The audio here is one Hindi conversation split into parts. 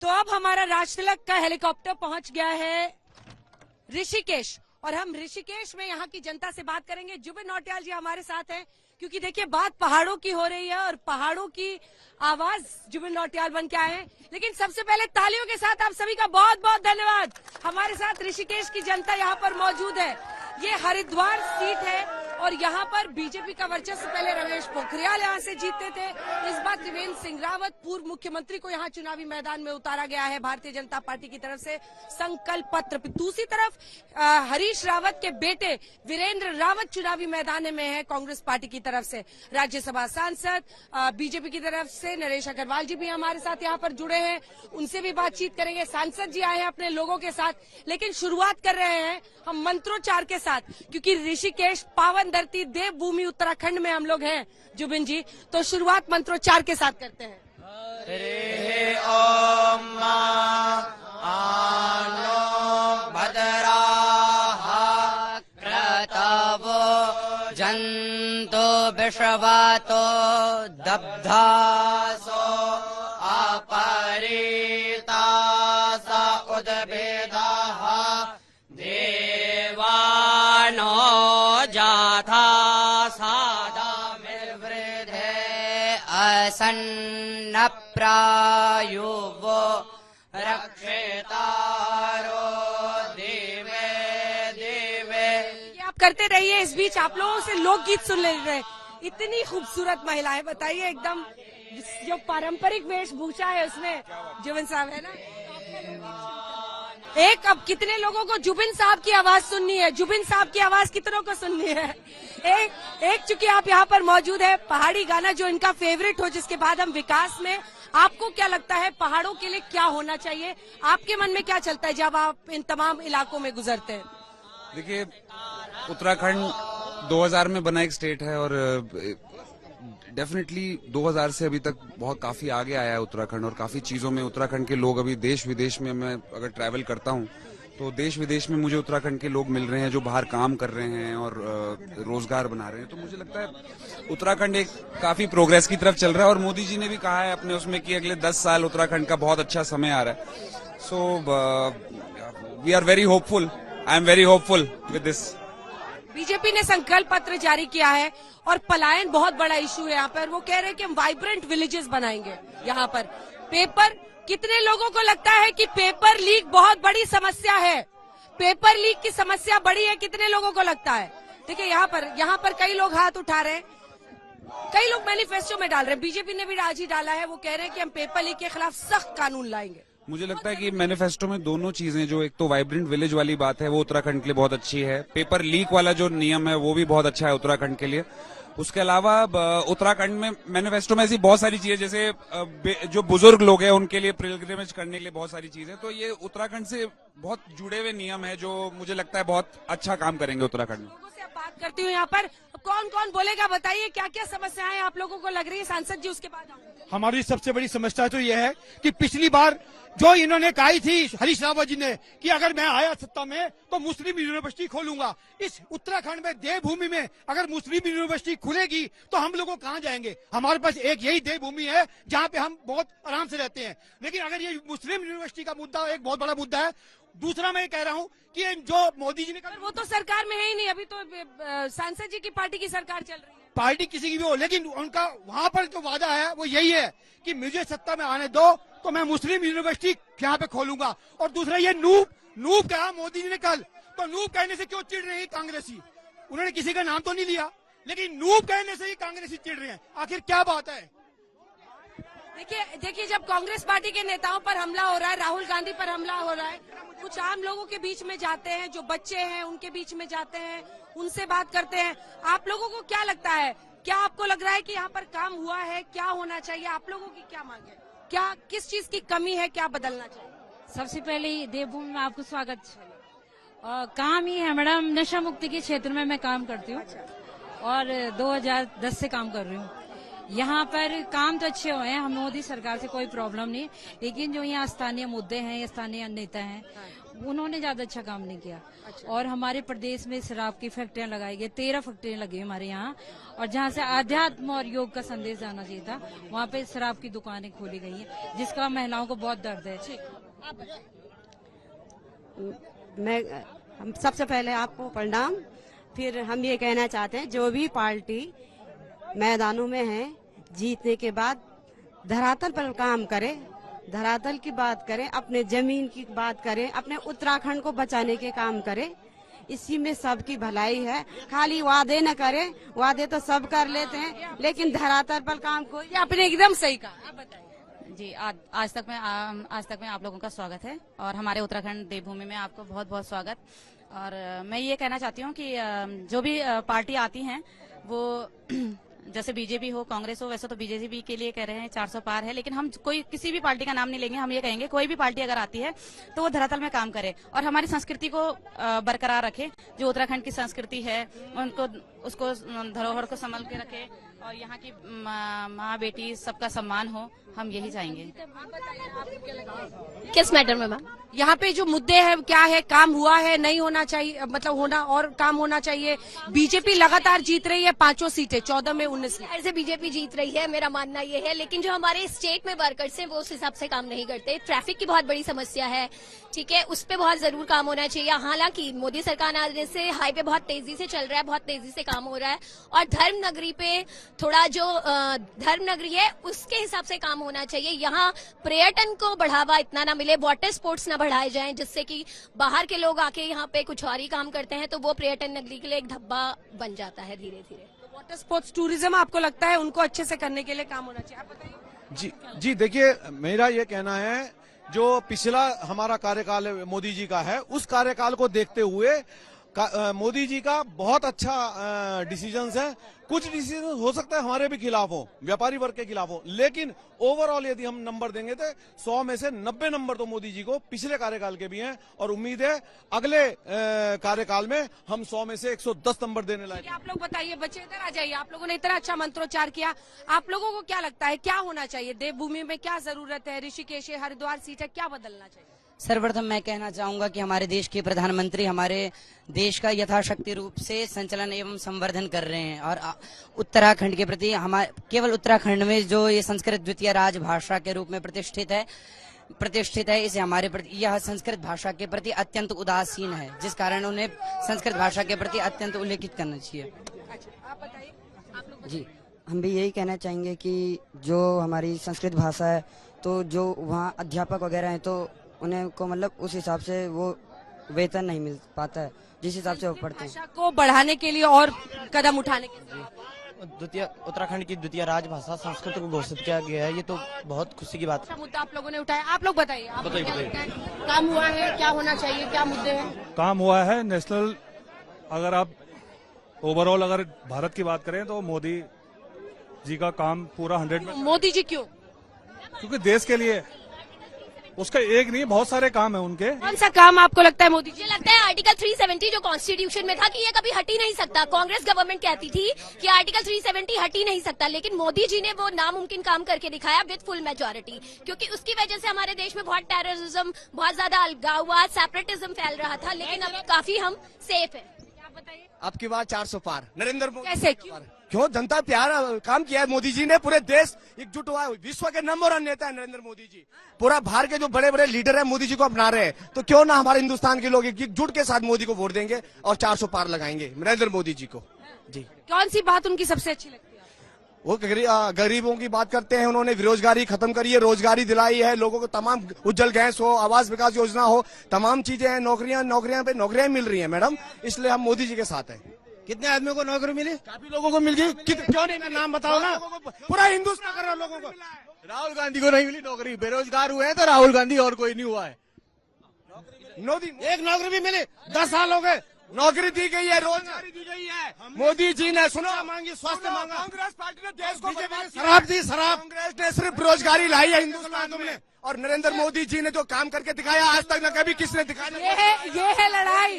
तो अब हमारा राजतिलक का हेलीकॉप्टर पहुंच गया है ऋषिकेश और हम ऋषिकेश में यहाँ की जनता से बात करेंगे। जुबिन नौटियाल जी हमारे साथ हैं क्योंकि देखिए बात पहाड़ों की हो रही है और पहाड़ों की आवाज जुबिन नौटियाल बन के आए हैं। लेकिन सबसे पहले तालियों के साथ आप सभी का बहुत बहुत धन्यवाद। हमारे साथ ऋषिकेश की जनता यहाँ पर मौजूद है। ये हरिद्वार सीट है और यहाँ पर बीजेपी का वर्चस्व पहले रमेश पोखरियाल यहाँ से जीतते थे। इस बार त्रिवेंद्र सिंह रावत पूर्व मुख्यमंत्री को यहाँ चुनावी मैदान में उतारा गया है भारतीय जनता पार्टी की तरफ से संकल्प पत्र। दूसरी तरफ हरीश रावत के बेटे वीरेंद्र रावत चुनावी मैदान में है कांग्रेस पार्टी की तरफ से। राज्यसभा सांसद बीजेपी की तरफ से नरेश अग्रवाल जी भी हमारे साथ यहाँ पर जुड़े हैं, उनसे भी बातचीत करेंगे। सांसद जी आए हैं अपने लोगों के साथ, लेकिन शुरुआत कर रहे हैं हम मंत्रोच्चार के साथ क्योंकि ऋषिकेश पावन धरती देवभूमि उत्तराखंड में हम लोग हैं जुबिन जी। तो शुरुआत मंत्रोच्चार के साथ करते हैं। हरे ओम आनो भद्राः क्रतवो जन्तु विश्वतो दब्धासो अपरीतास उद्भिदाः देवानो जाथा सादामिर्वृधे असन्न प्रायुवो रक्षेतारो देवे देवे। ये आप करते रहिए। इस बीच आप लोगों से लोकगीत सुन ले रहे हैं। इतनी खूबसूरत महिलाएं, बताइए एकदम जो पारंपरिक वेशभूषा है उसमें जुबिन साहब है ना। एक अब कितने लोगों को जुबिन साहब की आवाज सुननी है? जुबिन साहब की आवाज कितनों को सुननी है? एक चूंकि आप यहाँ पर मौजूद है, पहाड़ी गाना जो इनका फेवरेट हो, जिसके बाद हम विकास में। आपको क्या लगता है पहाड़ों के लिए क्या होना चाहिए? आपके मन में क्या चलता है जब आप इन तमाम इलाकों में गुजरते हैं? देखिए, उत्तराखंड 2000 में बना एक स्टेट है और डेफिनेटली 2000 से अभी तक बहुत काफी आगे आया है उत्तराखंड और काफी चीजों में उत्तराखंड के लोग अभी देश विदेश में, मैं अगर ट्रैवल करता हूँ तो देश विदेश में मुझे उत्तराखंड के लोग मिल रहे हैं जो बाहर काम कर रहे हैं और रोजगार बना रहे हैं। तो मुझे लगता है उत्तराखंड एक काफी प्रोग्रेस की तरफ चल रहा है और मोदी जी ने भी कहा है अपने उसमें कि अगले 10 साल उत्तराखंड का बहुत अच्छा समय आ रहा है। So we are very hopeful. I am very hopeful with this. BJP ने संकल्प पत्र जारी किया है और पलायन बहुत बड़ा इशू है यहाँ पर। वो कह रहे हैं कि हम वाइब्रेंट विलेजेस बनाएंगे यहाँ पर। पेपर, कितने लोगों को लगता है कि पेपर लीक बहुत बड़ी समस्या है? पेपर लीक की समस्या बड़ी है, कितने लोगों को लगता है? देखिए यहाँ पर कई लोग हाथ उठा रहे हैं, कई लोग मैनिफेस्टो में डाल रहे हैं। बीजेपी ने भी आज ही डाला है। वो कह रहे हैं कि हम पेपर लीक के खिलाफ सख्त कानून लाएंगे। मुझे लगता है कि मैनिफेस्टो में दोनों चीजें, जो एक तो वाइब्रेंट विलेज वाली बात है वो उत्तराखंड के लिए बहुत अच्छी है, पेपर लीक वाला जो नियम है वो भी बहुत अच्छा है उत्तराखंड के लिए। उसके अलावा उत्तराखंड में मैनिफेस्टो में ऐसी बहुत सारी चीजें, जैसे जो बुजुर्ग लोग हैं उनके लिए पिलग्रिमेज करने के लिए बहुत सारी चीजें, तो ये उत्तराखंड से बहुत जुड़े हुए नियम है जो मुझे लगता है बहुत अच्छा काम करेंगे उत्तराखंड में। बात करती हूँ यहाँ पर कौन कौन बोलेगा, बताइए क्या क्या समस्याएं आप लोगों को लग रही है? सांसद जी, उसके बाद हमारी सबसे बड़ी समस्या तो यह है कि पिछली बार जो इन्होंने कही थी हरीश रावत जी ने कि अगर मैं आया सत्ता में तो मुस्लिम यूनिवर्सिटी खोलूंगा, इस उत्तराखंड में देवभूमि में अगर मुस्लिम यूनिवर्सिटी खुलेगी तो हम लोग कहाँ जाएंगे? हमारे पास एक यही देवभूमि है जहाँ पे हम बहुत आराम से रहते हैं। लेकिन अगर ये मुस्लिम यूनिवर्सिटी का मुद्दा एक बहुत बड़ा मुद्दा है। दूसरा मैं कह रहा हूँ कि जो मोदी जी ने कहा, वो तो सरकार में है ही नहीं, अभी तो सांसद जी की पार्टी की सरकार चल रही है। पार्टी किसी की भी हो, लेकिन उनका वहाँ पर जो वादा है वो यही है कि मुझे सत्ता में आने दो तो मैं मुस्लिम यूनिवर्सिटी यहाँ पे खोलूंगा। और दूसरा ये नूब कहा मोदी जी ने कल, तो नूब कहने से क्यों चिढ़ रहे हैं कांग्रेसी? उन्होंने किसी का नाम तो नहीं लिया, लेकिन नूब कहने से ही कांग्रेसी चिढ़ रहे हैं। आखिर क्या बात है? देखिए जब कांग्रेस पार्टी के नेताओं पर हमला हो रहा है, राहुल गांधी पर हमला हो रहा है, कुछ आम लोगों के बीच में जाते हैं, जो बच्चे हैं उनके बीच में जाते हैं, उनसे बात करते हैं। आप लोगों को क्या लगता है? क्या आपको लग रहा है कि यहाँ पर काम हुआ है? क्या होना चाहिए? आप लोगों की क्या मांग है? क्या किस चीज की कमी है? क्या बदलना चाहिए? सबसे पहले देवभूमि में आपको स्वागत। काम ही है मैडम, नशा मुक्ति के क्षेत्र में मैं काम करती हूँ और 2010 से काम कर रही हूँ। यहाँ पर काम तो अच्छे हुए हैं, हम मोदी सरकार से कोई प्रॉब्लम नहीं, लेकिन जो यहाँ स्थानीय मुद्दे हैं या स्थानीय नेता हैं उन्होंने ज्यादा अच्छा काम नहीं किया। और हमारे प्रदेश में शराब की फैक्ट्रियां लगाई गई, 13 फैक्ट्रियां लगी हमारे यहाँ, और जहाँ से आध्यात्म और योग का संदेश जाना चाहिए था वहाँ पे शराब की दुकानें खोली गई हैं, जिसका महिलाओं को बहुत दर्द है। हम सबसे पहले आपको प्रणाम। फिर हम ये कहना चाहते हैं जो भी पार्टी मैदानों में है जीतने के बाद धरातल पर काम करे, धरातल की बात करें, अपने जमीन की बात करें, अपने उत्तराखंड को बचाने के काम करें, इसी में सबकी भलाई है। खाली वादे न करें, वादे तो सब कर लेते हैं लेकिन धरातल पर काम कोई। ये आपने एकदम सही कहा, आप बताइए। जी, आज तक में आप लोगों का स्वागत है और हमारे उत्तराखंड देवभूमि में आपको बहुत बहुत स्वागत। और मैं ये कहना चाहती हूँ कि जो भी पार्टी आती हैं वो जैसे बीजेपी हो, कांग्रेस हो, वैसे तो बीजेपी के लिए कह रहे हैं 400 पार है, लेकिन हम कोई किसी भी पार्टी का नाम नहीं लेंगे। हम ये कहेंगे कोई भी पार्टी अगर आती है तो वो धरातल में काम करे और हमारी संस्कृति को बरकरार रखे। जो उत्तराखंड की संस्कृति है उसको धरोहर को संभाल के रखे और यहाँ की माँ बेटी सबका सम्मान हो, हम यही चाहेंगे। किस मैटर में मैम? यहाँ पे जो मुद्दे हैं क्या है, काम हुआ है, नहीं होना चाहिए, मतलब होना और काम होना चाहिए। बीजेपी लगातार जीत रही है 5 सीटें, 14 में 19। खैर से बीजेपी जीत रही है, मेरा मानना ये है, लेकिन जो हमारे स्टेट में वर्कर्स हैं वो उस हिसाब से काम नहीं करते। ट्रैफिक की बहुत बड़ी समस्या है, ठीक है, उस पर बहुत जरूर काम होना चाहिए। हालांकि मोदी सरकार आने से हाईवे बहुत तेजी से चल रहा है, बहुत तेजी से काम हो रहा है और धर्म नगरी पे थोड़ा जो धर्म नगरी है उसके हिसाब से काम होना चाहिए। यहाँ पर्यटन को बढ़ावा इतना ना मिले, वाटर स्पोर्ट्स ना बढ़ाए जाएं जिससे कि बाहर के लोग आके यहाँ पे कुछ और ही काम करते हैं तो वो पर्यटन नगरी के लिए एक धब्बा बन जाता है धीरे धीरे। वाटर स्पोर्ट्स टूरिज्म आपको लगता है उनको अच्छे से करने के लिए काम होना चाहिए, आप बताइए। जी देखिए, मेरा ये कहना है जो पिछला हमारा कार्यकाल मोदी जी का है उस कार्यकाल को देखते हुए मोदी जी का बहुत अच्छा डिसीजंस है। कुछ डिसीजन हो सकता है हमारे भी खिलाफ हो, व्यापारी वर्ग के खिलाफ हो, लेकिन ओवरऑल यदि हम नंबर देंगे तो 100 में से 90 नंबर तो मोदी जी को पिछले कार्यकाल के भी हैं और उम्मीद है अगले कार्यकाल में हम 100 में से 110 नंबर देने लायक। आप लोग बताइए, बच्चे इधर आ जाइए। आप लोगों ने इतना अच्छा मंत्रोच्चार किया, आप लोगों को क्या लगता है क्या होना चाहिए? देवभूमि में क्या जरूरत है? ऋषिकेश, हरिद्वार सीट है, क्या बदलना चाहिए? सर्वप्रथम मैं कहना चाहूंगा कि हमारे देश के प्रधानमंत्री हमारे देश का यथाशक्ति रूप से संचालन एवं संवर्धन कर रहे हैं और उत्तराखंड के प्रति हमारे केवल उत्तराखंड में जो ये संस्कृत द्वितीय राजभाषा के रूप में प्रतिष्ठित है, इसे हमारे प्रति यह संस्कृत भाषा के प्रति अत्यंत उदासीन है, जिस कारण उन्हें संस्कृत भाषा के प्रति अत्यंत उल्लेखित करना चाहिए। आप बताइए। जी, हम भी यही कहना चाहेंगे कि जो हमारी संस्कृत भाषा है तो जो वहाँ अध्यापक वगैरह हैं तो उन्हें को मतलब उस हिसाब से वो वेतन नहीं मिल पाता है जिस हिसाब से वो पढ़ते हैं। भाषा को बढ़ाने के लिए और कदम उठाने के लिए उत्तराखंड की द्वितीय राजभाषा संस्कृत को घोषित किया गया है, ये तो बहुत खुशी की बात है। मुद्दा आप लोगों ने उठाया, आप लोग बताइए। काम हुआ है, क्या होना चाहिए, क्या मुद्दे हैं? काम हुआ है नेशनल, अगर आप ओवरऑल अगर भारत की बात करें तो मोदी जी का काम पूरा 100 में। मोदी जी क्यों? क्योंकि देश के लिए उसका एक नहीं बहुत सारे काम है उनके। कौन सा काम आपको लगता है मोदी जी? मुझे लगता है आर्टिकल 370 जो कॉन्स्टिट्यूशन में था कि ये कभी हट ही नहीं सकता। कांग्रेस गवर्नमेंट कहती थी कि आर्टिकल 370 हट ही नहीं सकता, लेकिन मोदी जी ने वो नामुमकिन काम करके दिखाया विद फुल मेजोरिटी, क्योंकि उसकी वजह से हमारे देश में बहुत टेररिज्म, बहुत ज्यादा अलगाववाद, सेपरेटिज्म फैल रहा था, लेकिन अब काफी हम सेफ है। अब की बार 400 पार नरेंद्र मोदी। कैसे? क्यों? जनता प्यार काम किया है मोदी जी ने, पूरे देश एकजुट हुआ है। विश्व के नंबर 1 नेता है नरेंद्र मोदी जी। पूरा भारत के जो बड़े बड़े लीडर है मोदी जी को अपना रहे हैं, तो क्यों ना हमारे हिंदुस्तान के लोग एकजुट के साथ मोदी को वोट देंगे और 400 पार लगाएंगे नरेंद्र मोदी जी को। जी, कौन सी बात उनकी सबसे अच्छी लगती है? वो गरीबों की बात करते हैं, उन्होंने बेरोजगारी खत्म करी है, रोजगारी दिलाई है लोगों को, तमाम उज्जवल गैस हो, आवास विकास योजना हो, तमाम चीजें हैं, नौकरियां मिल रही है मैडम, इसलिए हम मोदी जी के साथ हैं। कितने आदमियों को नौकरी मिली? काफी लोगों को मिल गई। क्यों नहीं? नाम बताओ ना। पूरा हिंदुस्तान कर रहा लोगों को। राहुल गांधी को नहीं मिली नौकरी, बेरोजगार हुए हैं तो राहुल गांधी और कोई नहीं हुआ है। एक नौकरी भी मिली, 10 साल हो गए, नौकरी दी गई है, रोजगारी दी गई है। मोदी जी ने सुनो मांगी, स्वास्थ्य मांगा। कांग्रेस पार्टी ने देश को शराब दी, कांग्रेस ने सिर्फ रोजगारी लाई है हिंदुस्तान में, और नरेंद्र मोदी जी ने जो काम करके दिखाया आज तक न कभी किसने दिखाया। ये है लड़ाई।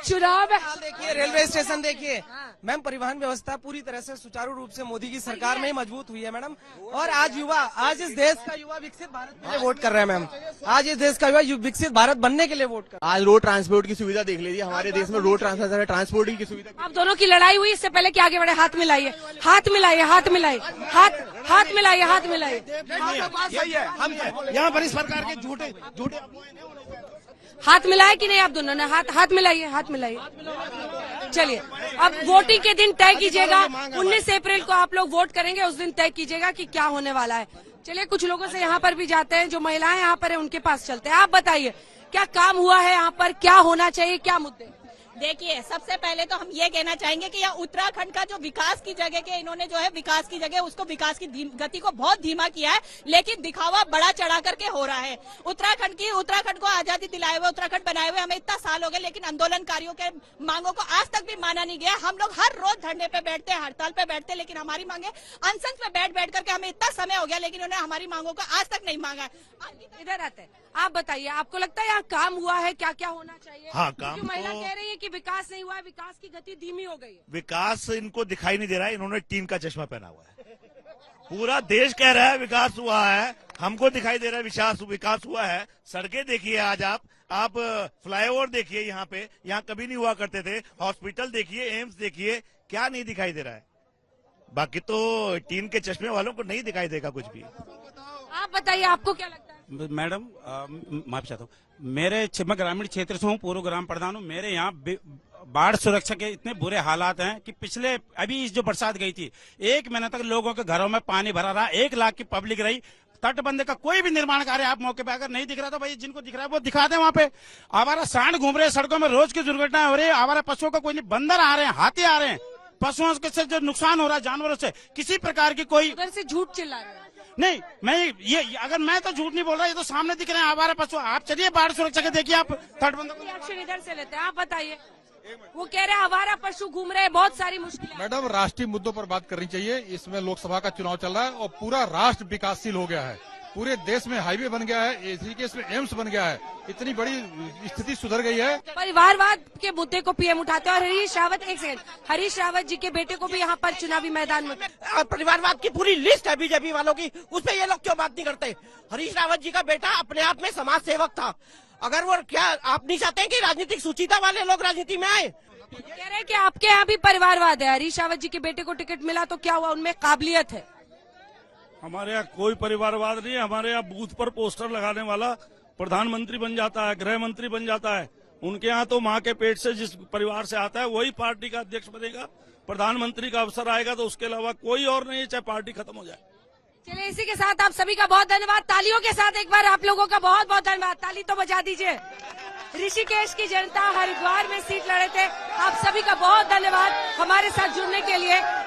चुनाव देखिए, रेलवे स्टेशन देखिए, मैम परिवहन व्यवस्था पूरी तरह से सुचारू रूप से मोदी की सरकार में ही मजबूत हुई है मैडम। और आज इस देश का युवा विकसित भारत के लिए वोट कर रहे हैं मैम। आज इस देश का युवा विकसित भारत बनने के लिए वोट कर। आज रोड ट्रांसपोर्ट की सुविधा देख लीजिए, हमारे देश में रोड ट्रांसपोर्ट की सुविधा। आप दोनों की लड़ाई हुई, इससे पहले कि आगे बढ़े हाथ मिलाइए, हाथ मिलाइए, हाथ मिलाइए, हाथ मिलाइए, हाथ मिलाइए। हम यहाँ पर इस प्रकार के झूठे हाथ मिलाए कि नहीं आप दोनों ने? हाथ मिलाइए, हाथ मिलाइए। चलिए अब वोटिंग के दिन तय कीजिएगा। 19 अप्रैल को आप लोग वोट करेंगे, उस दिन तय कीजिएगा कि क्या होने वाला है। चलिए कुछ लोगों से यहाँ पर भी जाते हैं, जो महिलाएं यहाँ पर है उनके पास चलते हैं। आप बताइए क्या काम हुआ है यहाँ पर, क्या होना चाहिए, क्या मुद्दे? देखिए सबसे पहले तो हम ये कहना चाहेंगे कि यहाँ उत्तराखंड का जो विकास की जगह के इन्होंने जो है विकास की जगह उसको विकास की गति को बहुत धीमा किया है, लेकिन दिखावा बड़ा चढ़ा करके हो रहा है। उत्तराखंड को आजादी दिलाए हुए, उत्तराखंड बनाए हुए हमें इतना साल हो गए, लेकिन आंदोलनकारियों के मांगों को आज तक भी माना नहीं गया। हम लोग हर रोज धरने पे बैठते हैं, हड़ताल पे बैठते हैं, लेकिन हमारी मांगे अनशन पे बैठ करके हमें इतना समय हो गया, लेकिन उन्होंने हमारी मांगों को आज तक नहीं मांगा। इधर आते हैं, आप बताइए आपको लगता है यहाँ काम हुआ है, क्या क्या होना चाहिए? हाँ, काम महिला कह रही है कि विकास नहीं हुआ है, विकास की गति धीमी हो गई है। विकास इनको दिखाई नहीं दे रहा है, इन्होंने टीम का चश्मा पहना हुआ है। पूरा देश कह रहा है विकास हुआ है, हमको दिखाई दे रहा है विकास हुआ है। सड़कें देखिए, आज आप फ्लाईओवर देखिए, यहाँ कभी नहीं हुआ करते थे। हॉस्पिटल देखिए, एम्स देखिए, क्या नहीं दिखाई दे रहा है। बाकी तो टीम के चश्मे वालों को नहीं दिखाई देगा कुछ भी। आप बताइए आपको क्या लगता है? मैडम माफ चाहता हूँ, मैं ग्रामीण क्षेत्र से हूँ, पूर्व ग्राम प्रधान हूँ। मेरे यहाँ बाढ़ सुरक्षा के इतने बुरे हालात हैं कि पिछले अभी जो बरसात गई थी, 1 महीने तक लोगों के घरों में पानी भरा रहा, 1 लाख की पब्लिक रही। तटबंध का कोई भी निर्माण कार्य आप मौके पे अगर नहीं दिख रहा तो भाई जिनको दिख रहा है वो दिखा दें। वहाँ पे आवारा सांड घूम रहे हैं सड़कों में, रोज की दुर्घटनाएं हो रही है। आवारा पशुओं का कोई नहीं, बंदर आ रहे हैं, हाथी आ रहे हैं, पशुओं से जो नुकसान हो रहा है जानवरों से, किसी प्रकार की कोई उधर से झूठ चिल्ला रहे हैं। नहीं, मैं तो झूठ नहीं बोल रहा, ये तो सामने दिख रहे हैं आवारा पशु। आप चलिए बाढ़ सुरक्षा के देखिए, आप तटबंध एक्शन इधर से लेते हैं। आप बताइए, वो कह रहे हैं आवारा पशु घूम रहे हैं, बहुत सारी मुश्किलें। मैडम राष्ट्रीय मुद्दों पर बात करनी चाहिए। इसमें लोकसभा का चुनाव चल रहा है और पूरा राष्ट्र विकासशील हो गया है। पूरे देश में हाईवे बन गया है, इसी केस में एम्स बन गया है। इतनी बड़ी स्थिति सुधर गई है। परिवारवाद के मुद्दे को पीएम उठाते हैं और हरीश रावत, एक सेकंड, हरीश रावत जी के बेटे को भी यहाँ पर चुनावी मैदान में। परिवारवाद की पूरी लिस्ट है बीजेपी वालों की, उस पर ये लोग क्यों बात नहीं करते? हरीश रावत जी का बेटा अपने आप में समाज सेवक था। अगर वो क्या आप नहीं चाहते कि राजनीतिक सुचिता वाले लोग राजनीति में आए? कह रहे हैं कि आपके यहाँ भी परिवारवाद है। हरीश रावत जी के बेटे को टिकट मिला तो क्या हुआ, उनमें काबिलियत है? हमारे यहाँ कोई परिवारवाद नहीं है। हमारे यहाँ बूथ पर पोस्टर लगाने वाला प्रधानमंत्री बन जाता है, गृह मंत्री बन जाता है। उनके यहाँ तो माँ के पेट से जिस परिवार से आता है वही पार्टी का अध्यक्ष बनेगा। प्रधानमंत्री का अवसर आएगा तो उसके अलावा कोई और नहीं, चाहे पार्टी खत्म हो जाए। चलिए इसी के साथ आप सभी का बहुत धन्यवाद। तालियों के साथ एक बार आप लोगों का बहुत बहुत धन्यवाद। ताली तो बजा दीजिए। ऋषिकेश की जनता हरिद्वार में सीट लड़े थे, आप सभी का बहुत धन्यवाद हमारे साथ जुड़ने के लिए।